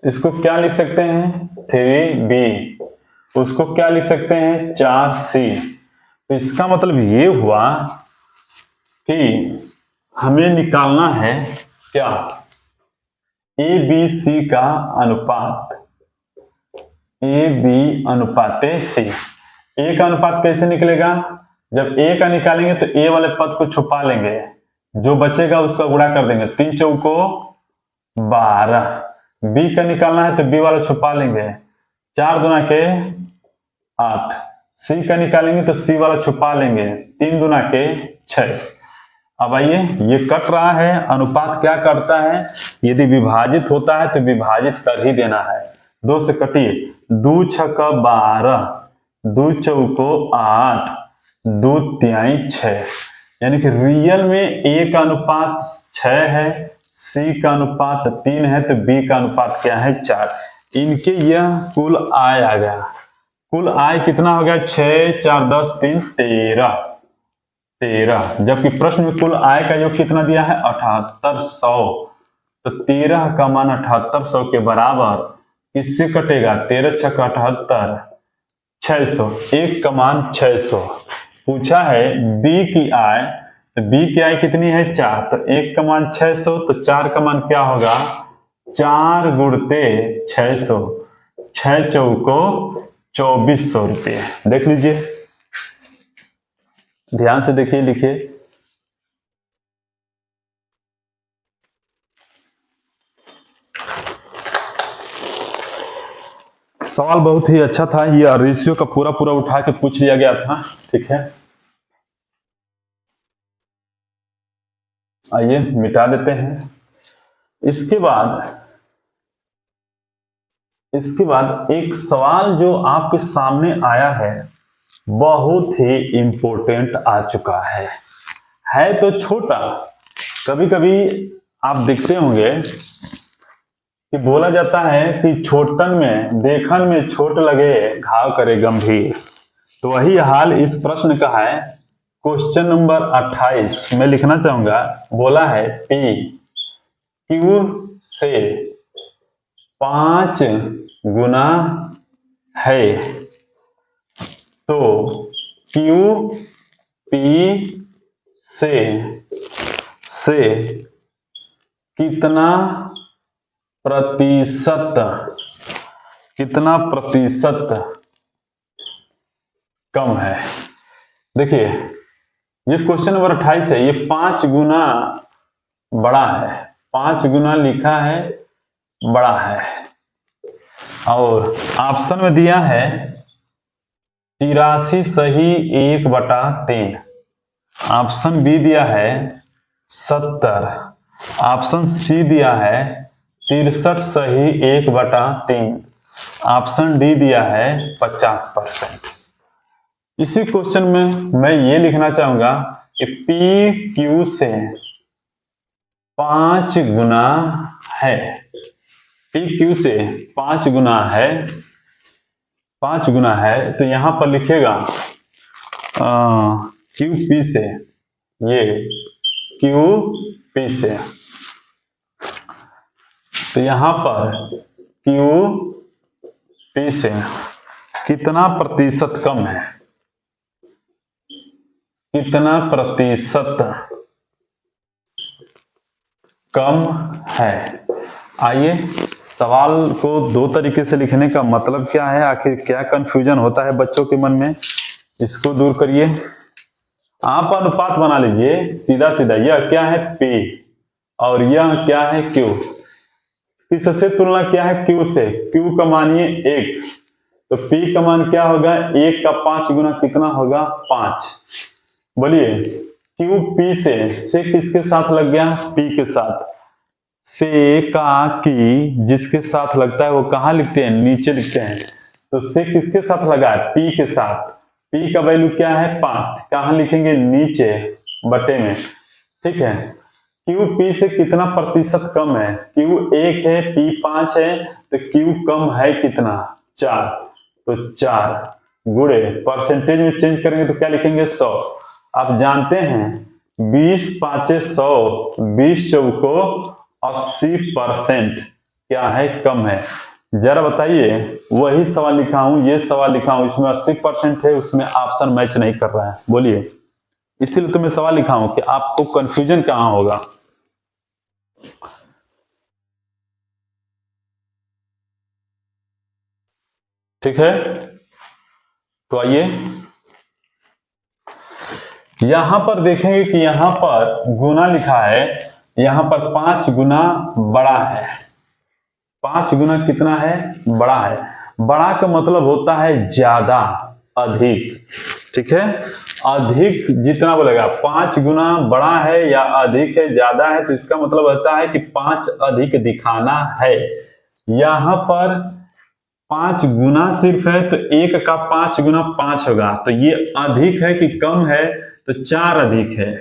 इसको क्या लिख सकते हैं? 3b। उसको क्या लिख सकते हैं? 4c। तो इसका मतलब ये हुआ कि हमें निकालना है क्या? ए बी सी का अनुपात, ए बी अनुपाते सी। ए का अनुपात कैसे निकलेगा? जब ए का निकालेंगे तो ए वाले पद को छुपा लेंगे, जो बचेगा उसका गुणा कर देंगे। 3 चौको 12। बी का निकालना है तो बी वाला छुपा लेंगे, 4 दूना के 8। सी का निकालेंगे तो सी वाला छुपा लेंगे, 3 दूना के 6। अब आइए, ये कट रहा है, अनुपात क्या करता है? यदि विभाजित होता है तो विभाजित कर ही देना है। 2 से कटिए, 2 छक्का 12, 2 चौको 8, 2 तिहाई 6। यानी कि रियल में ए का अनुपात 6 है, सी का अनुपात 3 है, तो बी का अनुपात क्या है? 4। इनके यह कुल आय आ गया। कुल आय कितना हो गया? 6, 4, 10, 3, 13। जबकि प्रश्न में कुल आय का योग कितना दिया है? 7800। तो 13 का मान 7800 के बराबर किससे कटेगा? 13 छक 78, 600। 1 का मान 600। पूछा है बी की आय, तो बी की आय कितनी है? 4। तो 1 का मान 600, तो 4 का मान क्या होगा? 4 गुणते 600, 6 चौको 2400 रुपये। देख लीजिए, ध्यान से देखिए, लिखिए। सवाल बहुत ही अच्छा था, ये रेशियो का पूरा पूरा उठा के पूछ लिया गया था। ठीक है, आइए मिटा देते हैं। इसके बाद एक सवाल जो आपके सामने आया है, बहुत ही इंपॉर्टेंट आ चुका है तो छोटा। कभी कभी आप देखते होंगे कि बोला जाता है कि छोटन में देखन में छोट लगे, घाव करे गंभीर। तो वही हाल इस प्रश्न का है। क्वेश्चन नंबर 28 में लिखना चाहूंगा। बोला है पी क्यू से 5 गुना है, तो क्यू पी से कितना प्रतिशत कम है। देखिए, ये क्वेश्चन नंबर 28 है, ये 5 गुना बड़ा है, 5 गुना लिखा है, बड़ा है। और ऑप्शन में दिया है 83 सही 1/3। ऑप्शन बी दिया है 70। ऑप्शन सी दिया है 63 सही 1/3। ऑप्शन डी दिया है 50%। इसी क्वेश्चन में मैं ये लिखना चाहूंगा कि पी क्यू से 5 गुना है, पी क्यू से 5 गुना है, 5 गुना है, तो यहां पर लिखेगा क्यू पी से, ये क्यू पी से, तो यहां पर क्यू पी से कितना प्रतिशत कम है, कितना प्रतिशत कम है। आइए, सवाल को 2 तरीके से लिखने का मतलब क्या है, आखिर क्या कंफ्यूजन होता है बच्चों के मन में, इसको दूर करिए। आप अनुपात बना लीजिए सीधा सीधा। यह क्या है P और यह क्या है Q। किससे तुलना क्या है, Q से। Q का मानिए 1, तो P का मान क्या होगा, 1 का 5 गुना कितना होगा, 5। बोलिए, Q P से किसके साथ लग गया, P के साथ। से का की जिसके साथ लगता है वो कहाँ लिखते हैं, नीचे लिखते हैं। तो से किसके साथ लगा है, P के साथ। P का वैल्यू क्या है, 5। कहाँ लिखेंगे, नीचे बटे में। ठीक है, Q P से कितना प्रतिशत कम है, Q 1 है, P 5 है, तो Q कम है कितना, 4। तो 4 गुणे परसेंटेज में चेंज करेंगे तो क्या लिखेंगे, 100। आप जानते हैं 20 5 100, 20 चौको 80% क्या है, कम है। जरा बताइए, वही सवाल लिखा हूं, ये सवाल लिखा हूं, इसमें 80% है, उसमें ऑप्शन मैच नहीं कर रहा है। बोलिए, इसीलिए तो मैं सवाल लिखा हूं कि आपको कंफ्यूजन कहां होगा। ठीक है, तो आइए यहां पर देखेंगे कि यहां पर गुना लिखा है, यहां पर 5 गुना बड़ा है। 5 गुना कितना है, बड़ा है। बड़ा का मतलब होता है ज्यादा, अधिक। ठीक है, अधिक जितना बोलेगा, 5 गुना बड़ा है या अधिक है, ज्यादा है, तो इसका मतलब होता है कि 5 अधिक दिखाना है। यहां पर 5 गुना सिर्फ है, तो 1 का 5 गुना 5 होगा, तो ये अधिक है कि कम है, तो 4 अधिक है,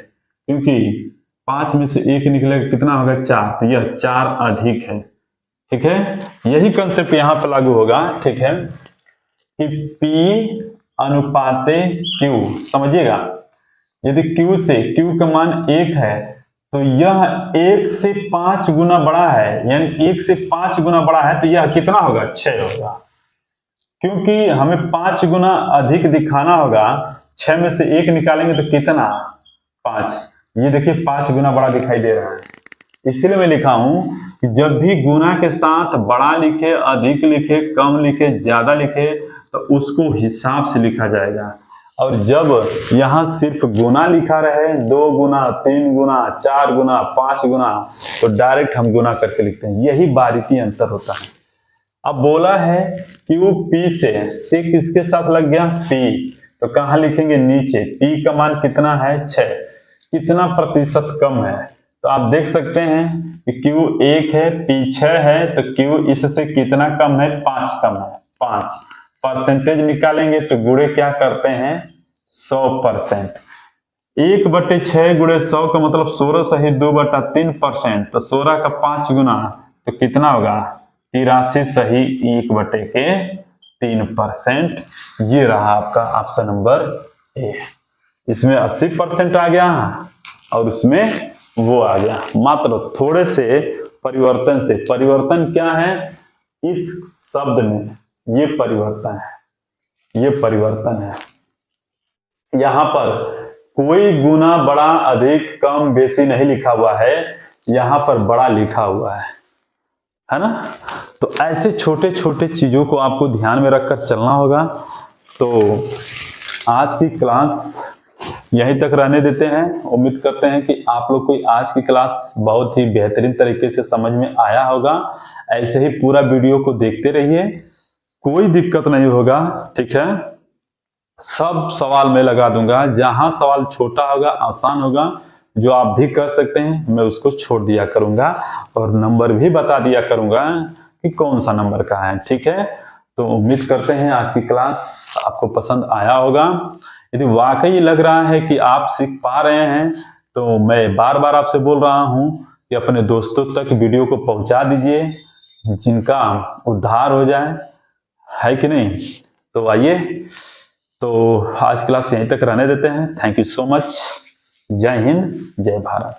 क्योंकि 5 में से 1 निकलेगा कितना होगा, 4, तो यह 4 अधिक है। ठीक है, यही कंसेप्ट यहां पर लागू होगा। ठीक है, कि P अनुपाते Q, समझिएगा, यदि Q से, Q का मान 1 है, तो यह 1 से 5 गुना बड़ा है, यानी 1 से 5 गुना बड़ा है, तो यह कितना होगा, 6 होगा। क्योंकि हमें 5 गुना अधिक दिखाना होगा, 6 में से 1 निकालेंगे तो कितना, 5। ये देखिए 5 गुना बड़ा दिखाई दे रहा है। इसलिए मैं लिखा हूं कि जब भी गुना के साथ बड़ा लिखे, अधिक लिखे, कम लिखे, ज्यादा लिखे, तो उसको हिसाब से लिखा जाएगा। और जब यहाँ सिर्फ गुना लिखा रहे 2 गुना 3 गुना 4 गुना 5 गुना, तो डायरेक्ट हम गुना करके लिखते हैं। यही बारीकी अंतर होता है। अब बोला है Q P से किसके साथ लग गया P, तो कहाँ लिखेंगे नीचे। P का मान कितना है 6, कितना प्रतिशत कम है, तो आप देख सकते हैं कि Q 1 है P 6 है, तो Q इससे कितना कम है 5 कम है 5। परसेंटेज निकालेंगे तो गुणे क्या करते हैं 100%। 1/6 गुणे 100 का मतलब 16 सही 2/3%, तो 16 का 5 गुना तो कितना होगा 83 सही 1/3%। ये रहा आपका ऑप्शन नंबर ए। इसमें 80% आ गया और उसमें वो आ गया, मात्र थोड़े से परिवर्तन से। परिवर्तन क्या है इस शब्द में, ये परिवर्तन है, ये परिवर्तन है। यहां पर कोई गुना बड़ा अधिक कम बेसी नहीं लिखा हुआ है, यहां पर बड़ा लिखा हुआ है ना। तो ऐसे छोटे छोटे चीजों को आपको ध्यान में रखकर चलना होगा। तो आज की क्लास यहीं तक रहने देते हैं। उम्मीद करते हैं कि आप लोग को आज की क्लास बहुत ही बेहतरीन तरीके से समझ में आया होगा। ऐसे ही पूरा वीडियो को देखते रहिए, कोई दिक्कत नहीं होगा, ठीक है। सब सवाल मैं लगा दूंगा, जहां सवाल छोटा होगा आसान होगा जो आप भी कर सकते हैं मैं उसको छोड़ दिया करूंगा, और नंबर भी बता दिया करूंगा कि कौन सा नंबर का है, ठीक है। तो उम्मीद करते हैं आज की क्लास आपको पसंद आया होगा। यदि वाकई लग रहा है कि आप सीख पा रहे हैं, तो मैं बार बार आपसे बोल रहा हूं कि अपने दोस्तों तक वीडियो को पहुंचा दीजिए, जिनका उद्धार हो जाए, है कि नहीं। तो आइए, तो आज क्लास यहीं तक रहने देते हैं। Thank you so much. जय हिंद, जय भारत।